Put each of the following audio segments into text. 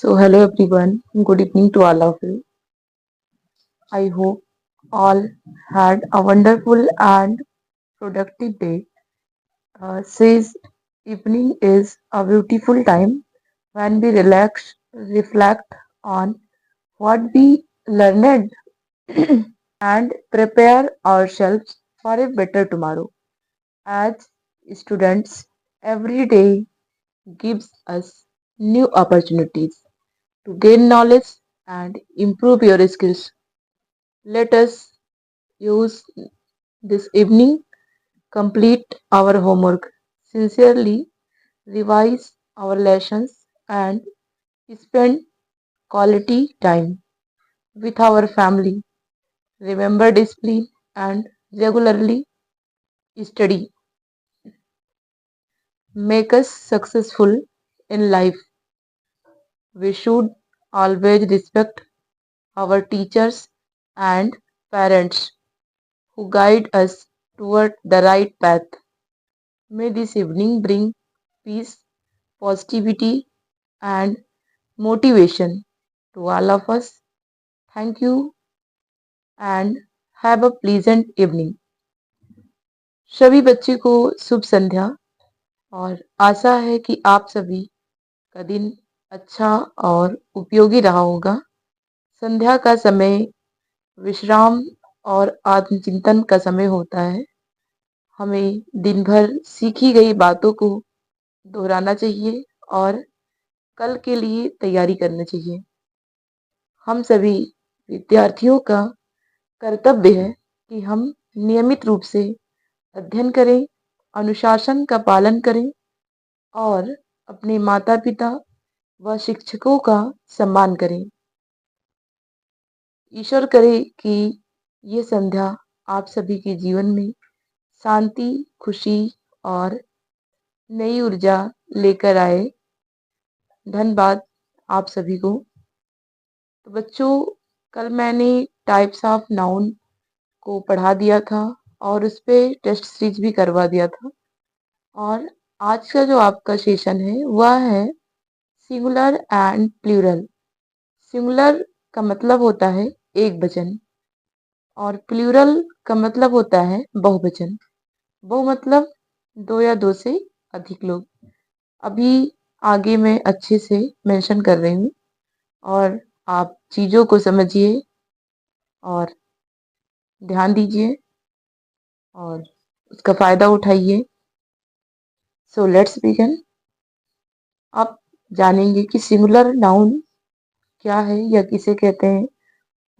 So, hello everyone. Good evening to all of you. I hope all had a wonderful and productive day. Says evening is a beautiful time when we relax, reflect on what we learned, and prepare ourselves for a better tomorrow. As students, every day gives us new opportunities to gain knowledge and improve your skills. Let us use this evening, complete our homework, sincerely revise our lessons, and spend quality time with our family. Remember discipline and regularly study. Make us successful in life. We should always respect our teachers and parents who guide us toward the right path. May this evening bring peace, positivity, and motivation to all of us. Thank you and have a pleasant evening. सभी बच्चे को शुभ संध्या और आशा है कि आप सभी का दिन अच्छा और उपयोगी रहा होगा। संध्या का समय विश्राम और आत्मचिंतन का समय होता है। हमें दिन भर सीखी गई बातों को दोहराना चाहिए और कल के लिए तैयारी करनी चाहिए। हम सभी विद्यार्थियों का कर्तव्य है कि हम नियमित रूप से अध्ययन करें, अनुशासन का पालन करें और अपने माता-पिता व शिक्षकों का सम्मान करें। ईश्वर करे कि ये संध्या आप सभी के जीवन में शांति, खुशी और नई ऊर्जा लेकर आए। धन्यवाद आप सभी को। तो बच्चों, कल मैंने टाइप्स ऑफ नाउन को पढ़ा दिया था और उस पे टेस्ट सीरीज भी करवा दिया था। और आज का जो आपका सेशन है वह है सिंगुलर एंड प्लूरल। सिंगुलर का मतलब होता है एक वचन और प्लूरल का मतलब होता है बहुवचन। बहु मतलब दो या दो से अधिक लोग। अभी आगे मैं अच्छे से मेंशन कर रही हूँ और आप चीज़ों को समझिए और ध्यान दीजिए और उसका फायदा उठाइए। So let's begin. आप जानेंगे कि सिंगुलर नाउन क्या है या किसे कहते हैं।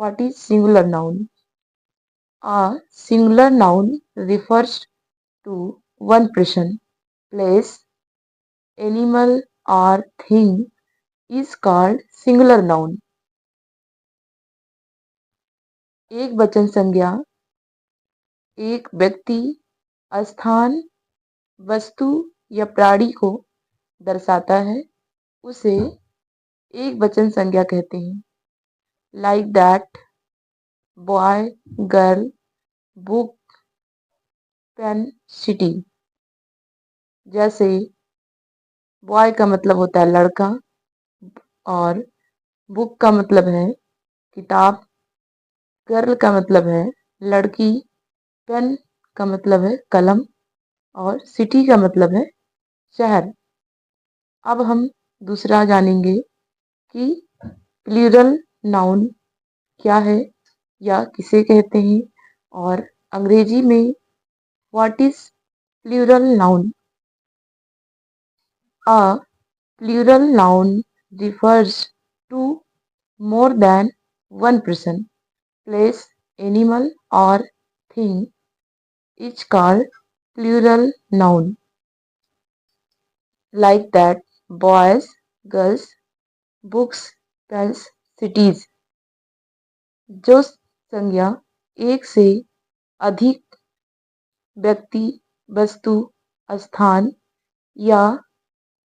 What is singular noun? A singular noun refers to one person, place, animal or thing is called singular noun. एक वचन संज्ञा एक व्यक्ति, स्थान, वस्तु या प्राणी को दर्शाता है, उसे एक वचन संज्ञा कहते हैं। Like that, boy, girl, book, pen, city. जैसे बॉय का मतलब होता है लड़का और बुक का मतलब है किताब, गर्ल का मतलब है लड़की, पेन का मतलब है कलम और सिटी का मतलब है शहर। अब हम दूसरा जानेंगे कि प्लूरल नाउन क्या है या किसे कहते हैं और अंग्रेजी में what is plural noun. A plural noun refers to more than one person, place, animal or thing is called plural noun. Like that, boys, girls, books, pens, cities। जो संज्ञा एक से अधिक व्यक्ति, वस्तु, स्थान या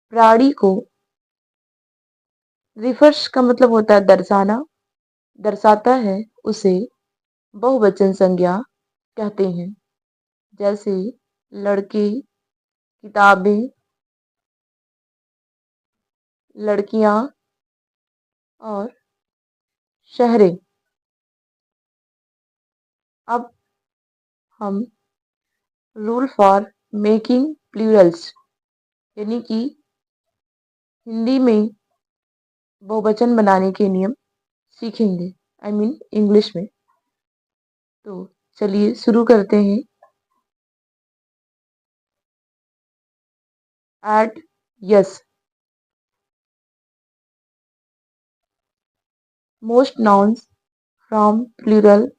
प्राणी को रिफर्स का मतलब होता है दर्शाना, दर्शाता है, उसे बहुवचन संज्ञा कहते हैं। जैसे लड़के, किताबें, लड़कियां, और शहरें। अब हम रूल फॉर मेकिंग प्लूरल्स यानी कि हिंदी में बहुवचन बनाने के नियम सीखेंगे। आई मीन इंग्लिश में। तो चलिए शुरू करते हैं। Add S. Most nouns from plural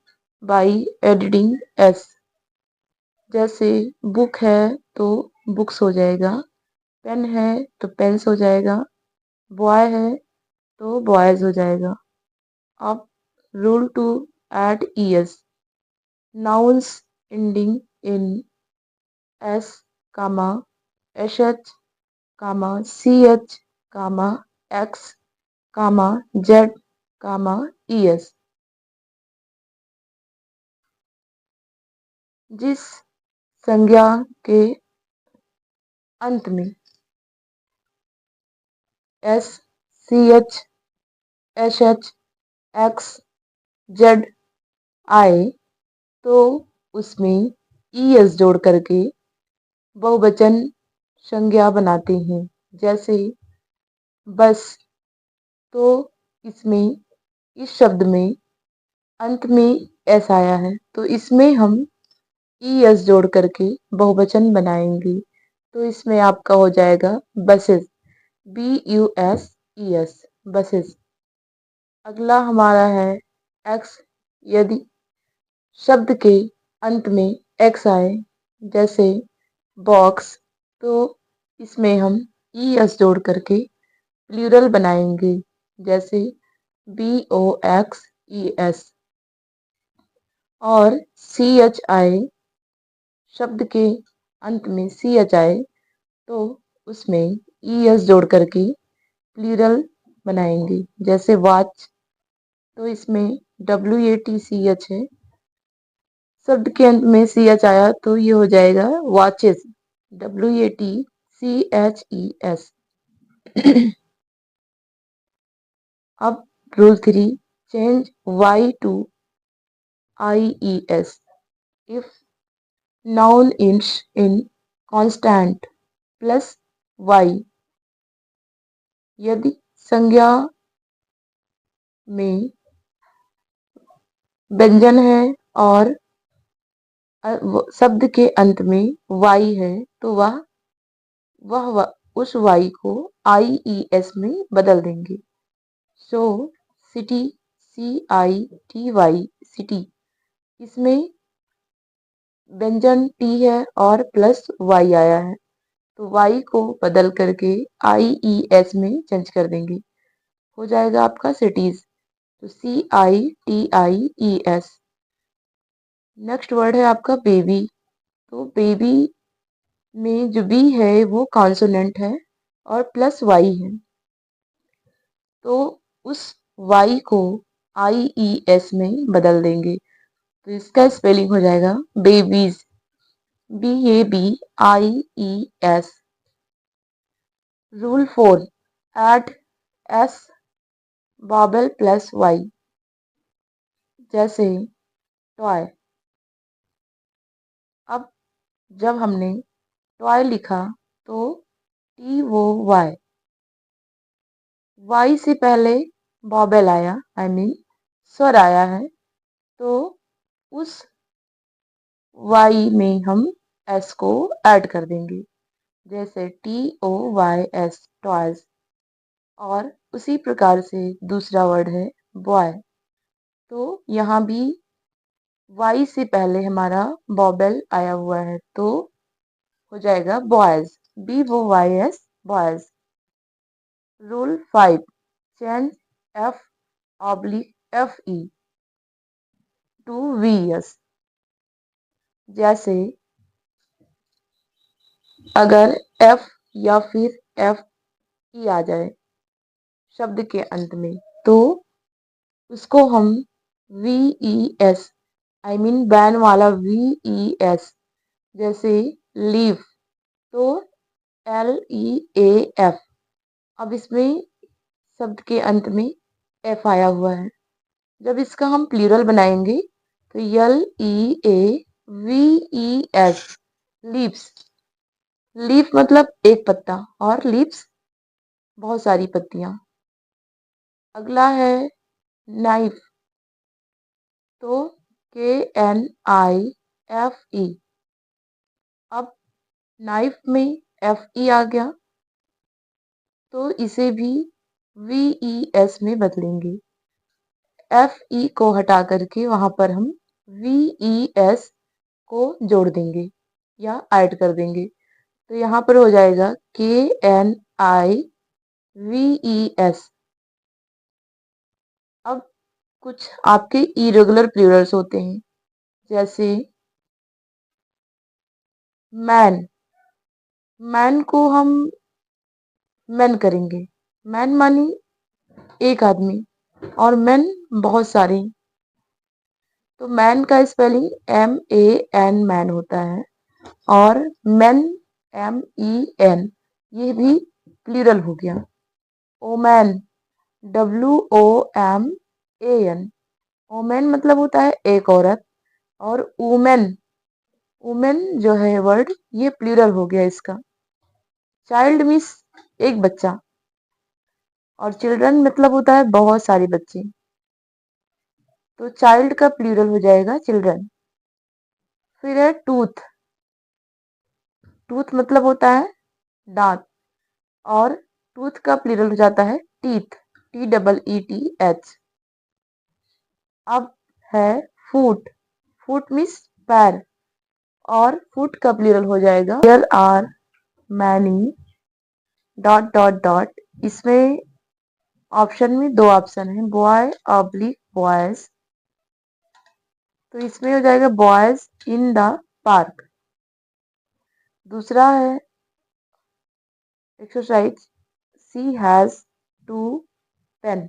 by editing S. जैसे बुक है तो बुक्स हो जाएगा, पेन है तो पेन्स हो जाएगा, बॉय है तो बॉयज हो जाएगा। अब rule two add ES. Nouns ending in S comma H H comma C H comma X comma Z comma ES. जिस संज्ञा के अंत में S C H H H X Z आए तो उसमें ईएस जोड़ करके बहुवचन संज्ञा बनाते हैं। जैसे बस, तो इसमें इस शब्द में अंत में एस आया है तो इसमें हम ईएस जोड़ करके बहुवचन बनाएंगे। तो इसमें आपका हो जाएगा बसेस, BUSES, बसेस। अगला हमारा है एक्स। यदि शब्द के अंत में एक्स आए जैसे बॉक्स, तो इसमें हम ईएस जोड़ करके प्लूरल बनाएंगे। जैसे BOXES। और CH आए, शब्द के अंत में CH आए तो उसमें ईएस जोड़ करके प्लूरल बनाएंगे। जैसे वॉच, तो इसमें WATCH है, शब्द के अंत में CH आया तो ये हो जाएगा वॉचेस, WATCHES। अब rule 3, change Y to IES if noun ends in constant plus Y। यदि संज्ञा में व्यंजन है और शब्द के अंत में Y है तो वह उस Y को IES में बदल देंगे। सो सिटी, CITY, सिटी, इसमें व्यंजन T है और प्लस Y आया है तो Y को बदल करके IES में चेंज कर देंगे। हो जाएगा आपका सिटीज, तो CITIES। नेक्स्ट वर्ड है आपका बेबी। तो बेबी में जो बी है वो कॉन्सोनेंट है और प्लस वाई है तो उस वाई को IES में बदल देंगे। तो इसका स्पेलिंग हो जाएगा babies, BABIES। Rule 4, add S vowel plus Y. जैसे टॉय। अब जब हमने टॉय लिखा तो TOY, वाई से पहले बॉबल आया, आई मीन स्वर आया है तो उस वाई में हम एस को ऐड कर देंगे। जैसे TOYS, टॉयज। और उसी प्रकार से दूसरा वर्ड है बॉय। तो यहाँ भी वाई से पहले हमारा बॉबल आया हुआ है तो हो जाएगा boys, BOYS, boys. Rule 5, change F/FE to VS। जैसे अगर F या फिर FE आ जाए शब्द के अंत में तो उसको हम VES, आई मीन बैन वाला VES। जैसे लीव, तो LEAF। अब इसमें शब्द के अंत में एफ आया हुआ है। जब इसका हम प्लूरल बनाएंगे तो LEAVES, लीव्स। लीफ मतलब एक पत्ता और लीव्स बहुत सारी पत्तियां। अगला है नाइफ, तो KNIFE। अब नाइफ में FE आ गया तो इसे भी VES में बदलेंगे। FE को हटा करके वहां पर हम VES को जोड़ देंगे या ऐड कर देंगे, तो यहाँ पर हो जाएगा KNIVES। अब कुछ आपके इरेगुलर प्लूरल्स होते हैं, जैसे मैन। मैन को हम मैन करेंगे। मैन मानी एक आदमी और मैन बहुत सारे, तो मैन का स्पेलिंग MAN मैन होता है और मेन MEN, ये भी प्लूरल हो गया। ओमैन WOMAN, ओमैन मतलब होता है एक औरत, और वुमेन, वुमेन जो है वर्ड, ये प्लूरल हो गया इसका। चाइल्ड मीन्स एक बच्चा, और चिल्ड्रन मतलब होता है बहुत सारे बच्चे, तो चाइल्ड का प्लूरल हो जाएगा चिल्ड्रन। फिर है टूथ। टूथ मतलब होता है दांत, और टूथ का प्लूरल हो जाता है टीथ, TEETH। अब है फुट। फुट मीन्स पैर, और फुट का प्लूरल हो जाएगा there are many dot dot dot. इसमें ऑप्शन में दो ऑप्शन है, बॉय ऑब्लिक बॉयज, तो इसमें हो जाएगा बॉयज इन द पार्क। दूसरा है exercise, she has two pen,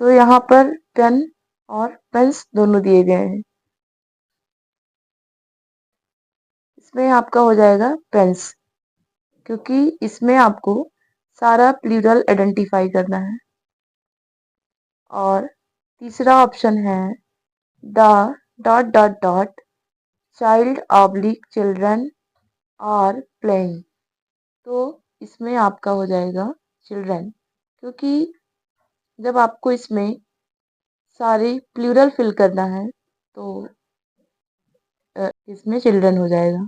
तो यहाँ पर पेन और पेन्स दोनों दिए गए हैं, इसमें आपका हो जाएगा पेन्स, क्योंकि इसमें आपको सारा प्लूरल आइडेंटिफाई करना है। और तीसरा ऑप्शन है the dot dot dot child oblique children are playing, तो इसमें आपका हो जाएगा चिल्ड्रन, क्योंकि जब आपको इसमें सारे प्लूरल फिल करना है तो इसमें चिल्ड्रन हो जाएगा।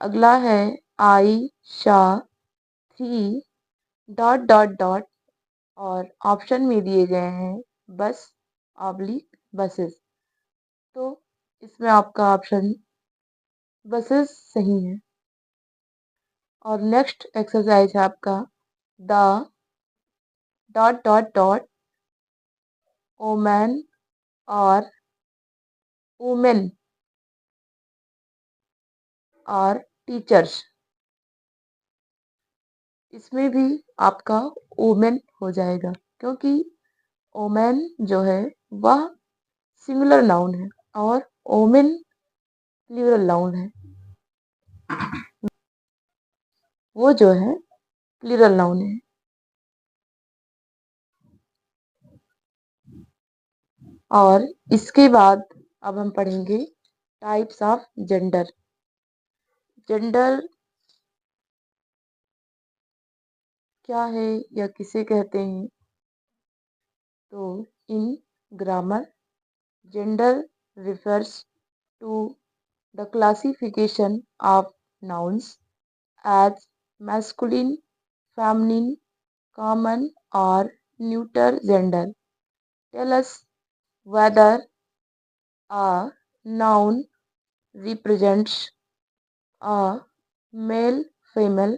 अगला है I shall three dot dot dot, और ऑप्शन में दिए गए हैं बस ऑब्लिक बसेस, तो इसमें आपका ऑप्शन बसेस सही है। और नेक्स्ट एक्सरसाइज है आपका the dot dot dot woman और वुमेन और टीचर्स, इसमें भी आपका वुमेन हो जाएगा, क्योंकि ओमेन जो है वह सिंगुलर नाउन है और ओमेन प्लूरल नाउन है, वो जो है प्लूरल नाउन है। और इसके बाद अब हम पढ़ेंगे टाइप्स ऑफ जेंडर। जेंडर क्या है या किसे कहते हैं, तो इन grammar gender refers to the classification of nouns as masculine, feminine, common or neuter gender. Tell us whether a noun represents a male, female,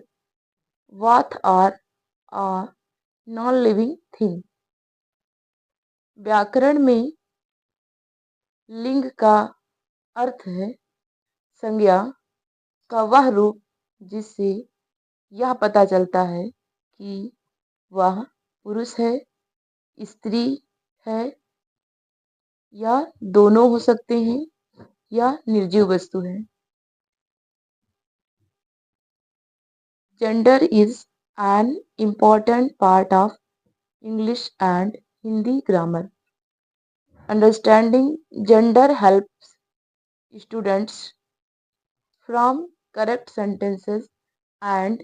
what or a non-living thing. व्याकरण में लिंग का अर्थ है संज्ञा का वह रूप जिससे यह पता चलता है कि वह पुरुष है, स्त्री है, या दोनों हो सकते हैं, या निर्जीव वस्तु है। Gender is an important part of English and Hindi grammar. Understanding gender helps students form correct sentences and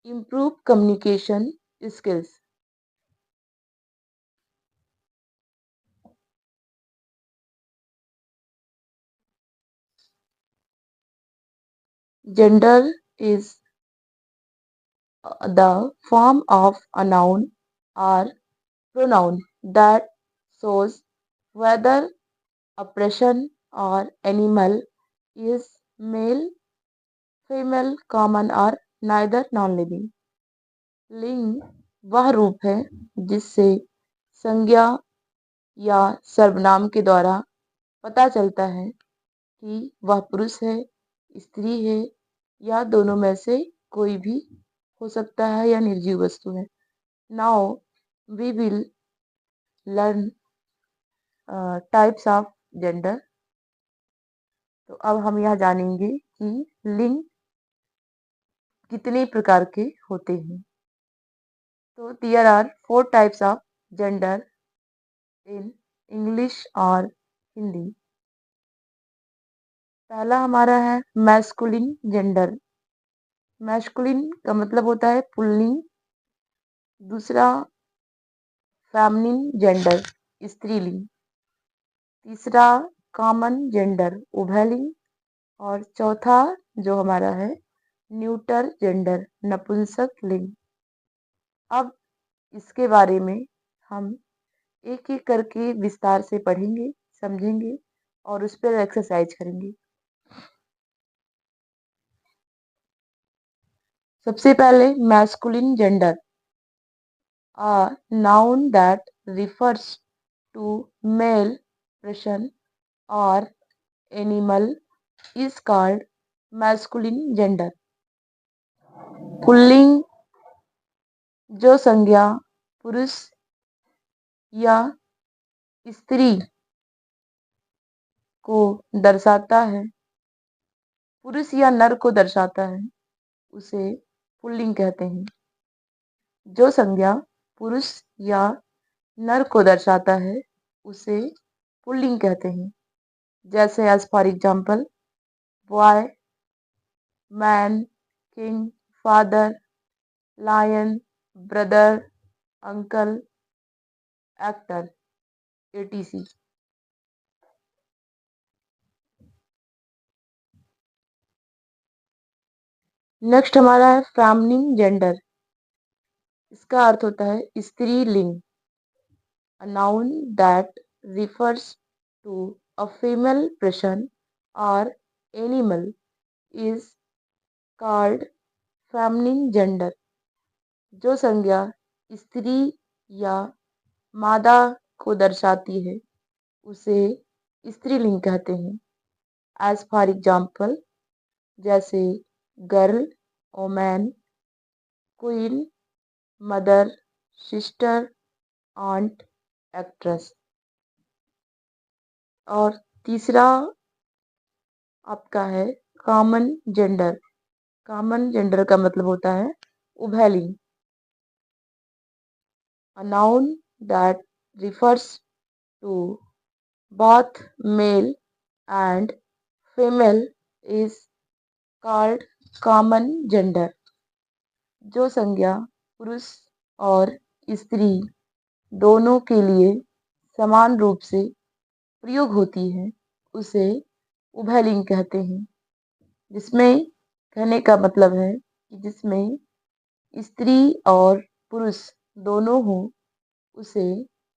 improve communication skills. Gender is the form of a noun or pronoun that shows whether a person or animal is male, female, common or neither non-living. लिंग वह रूप है जिससे संज्ञा या सर्वनाम के द्वारा पता चलता है कि वह पुरुष है, स्त्री है या दोनों में से कोई भी हो सकता है या निर्जीव वस्तु है। Now we will learn types of gender. तो अब हम यह जानेंगे कि लिंग कितने प्रकार के होते हैं। तो there are 4 types of gender in English और हिंदी। पहला हमारा है मैस्कुलिन जेंडर। मैस्कुलिन का मतलब होता है पुल्लिंग। दूसरा फेमिनिन जेंडर स्त्रीलिंग। तीसरा कॉमन जेंडर उभयलिंग। और चौथा जो हमारा है न्यूटर जेंडर नपुंसक लिंग। अब इसके बारे में हम एक एक करके विस्तार से पढ़ेंगे, समझेंगे और उस पर एक्सरसाइज करेंगे। सबसे पहले masculine gender, a noun that refers to male person or animal is called masculine gender। Pulling जो संज्ञा पुरुष या स्त्री को दर्शाता है, पुरुष या नर को दर्शाता है, उसे पुल्लिंग कहते हैं। जो संज्ञा पुरुष या नर को दर्शाता है उसे पुल्लिंग कहते हैं। जैसे as for example boy, man, king, father, lion, brother, uncle, actor, etc। Next हमारा है फेमिनिन जेंडर। इसका अर्थ होता है स्त्रीलिंग, a noun that refers to a female person or animal is called feminine gender। जो संज्ञा स्त्री या मादा को दर्शाती है उसे स्त्रीलिंग कहते हैं। एज फॉर एग्जाम्पल जैसे girl, woman, queen, mother, sister, aunt, actress. और तीसरा आपका है कॉमन जेंडर। कॉमन जेंडर का मतलब होता है उभयलिंग, a noun that refers to both male and female is called common gender। जो संज्ञा पुरुष और स्त्री दोनों के लिए समान रूप से प्रयोग होती है उसे उभयलिंग कहते हैं। जिसमें कहने का मतलब है कि जिसमें स्त्री और पुरुष दोनों हो उसे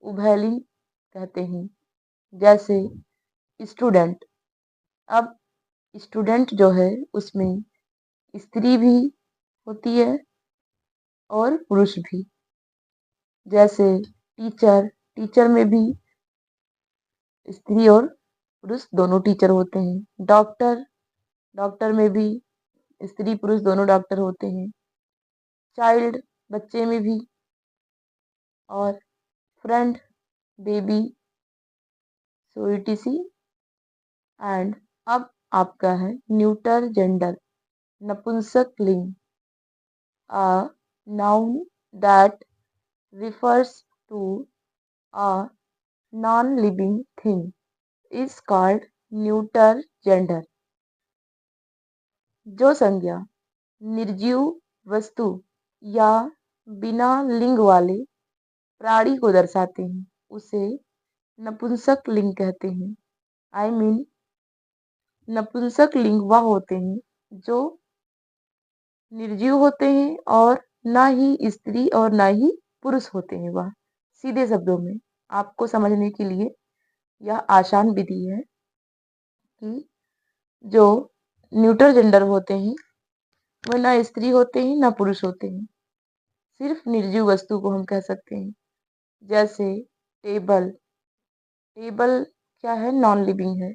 उभयलिंग कहते हैं। जैसे स्टूडेंट। अब स्टूडेंट जो है उसमें स्त्री भी होती है और पुरुष भी। जैसे टीचर, टीचर में भी स्त्री और पुरुष दोनों टीचर होते हैं। डॉक्टर, डॉक्टर में भी स्त्री पुरुष दोनों डॉक्टर होते हैं। चाइल्ड, बच्चे में भी। और friend, baby, so etc। And अब आपका है न्यूटर जेंडर नपुंसक लिंग। A noun that refers to a non-living thing is called neuter gender. जो संज्ञा निर्जीव वस्तु या बिना लिंग वाले प्राणी को दर्शाते हैं उसे नपुंसक लिंग कहते हैं। आई मीन नपुंसक लिंग वह होते हैं जो निर्जीव होते हैं और ना ही स्त्री और ना ही पुरुष होते हैं। वह सीधे शब्दों में आपको समझने के लिए यह आसान विधि है कि जो न्यूटर जेंडर होते हैं वह ना स्त्री होते हैं ना पुरुष होते हैं, सिर्फ निर्जीव वस्तु को हम कह सकते हैं। जैसे टेबल, टेबल क्या है? नॉन लिविंग है।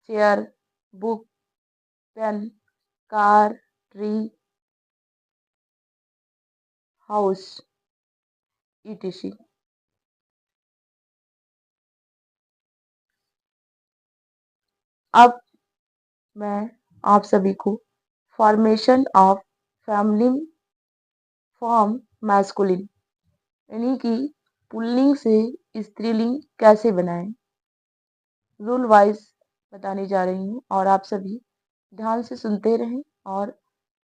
Chair, book, pen, car, tree, house, ETC. अब मैं आप सभी को formation of feminine form masculine यानी कि पुल्लिंग से स्त्रीलिंग कैसे बनाएं, रूल वाइज बताने जा रही हूँ और आप सभी ध्यान से सुनते रहें और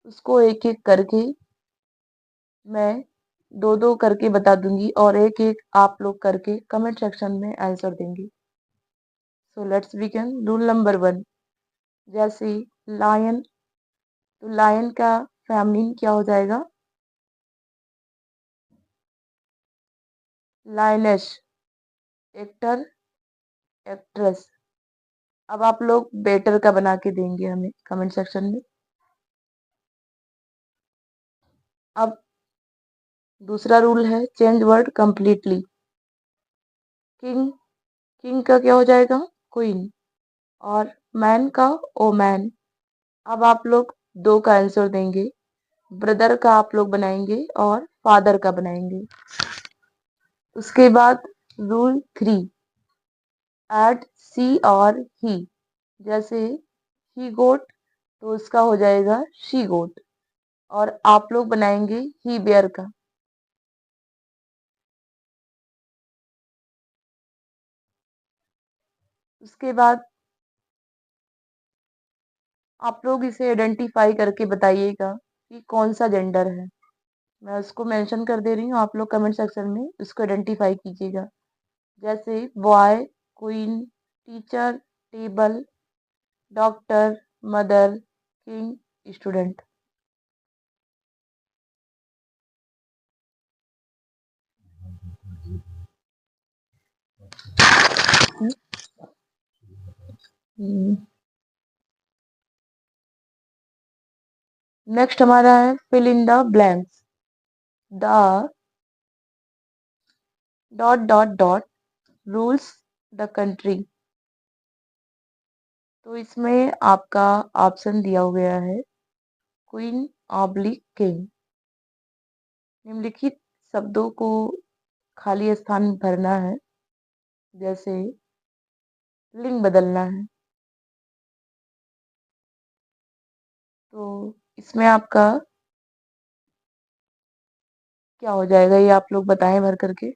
उसको एक एक करके मैं दो दो करके बता दूंगी और एक एक आप लोग करके कमेंट सेक्शन में आंसर देंगे। So let's begin. Rule number 1, जैसे लायन, तो लायन का फेमिनिन क्या हो जाएगा? Lioness, actor, actress. अब आप लोग बेटर का बना के देंगे हमें कमेंट सेक्शन में। अब दूसरा रूल है change word completely. King, king का क्या हो जाएगा? क्वीन। और मैन का ओ मैन। अब आप लोग दो का आंसर देंगे, ब्रदर का आप लोग बनाएंगे और फादर का बनाएंगे। उसके बाद रूल 3, ऐड सी और ही। जैसे ही गोट तो उसका हो जाएगा शी गोट और आप लोग बनाएंगे ही बेयर का। उसके बाद आप लोग इसे आइडेंटिफाई करके बताइएगा कि कौन सा जेंडर है। मैं उसको मेंशन कर दे रही हूँ, आप लोग कमेंट सेक्शन में उसको आइडेंटिफाई कीजिएगा। जैसे boy, queen, teacher, table, doctor, mother, king, student. Next हमारा है fill in the blanks. The dot dot dot rules the country. तो इसमें आपका ऑप्शन दिया गया है क्वीन ऑब्लिक किंग। निम्नलिखित शब्दों को खाली स्थान भरना है। जैसे लिंग बदलना है, तो इसमें आपका क्या हो जाएगा ये आप लोग बताएं भर करके।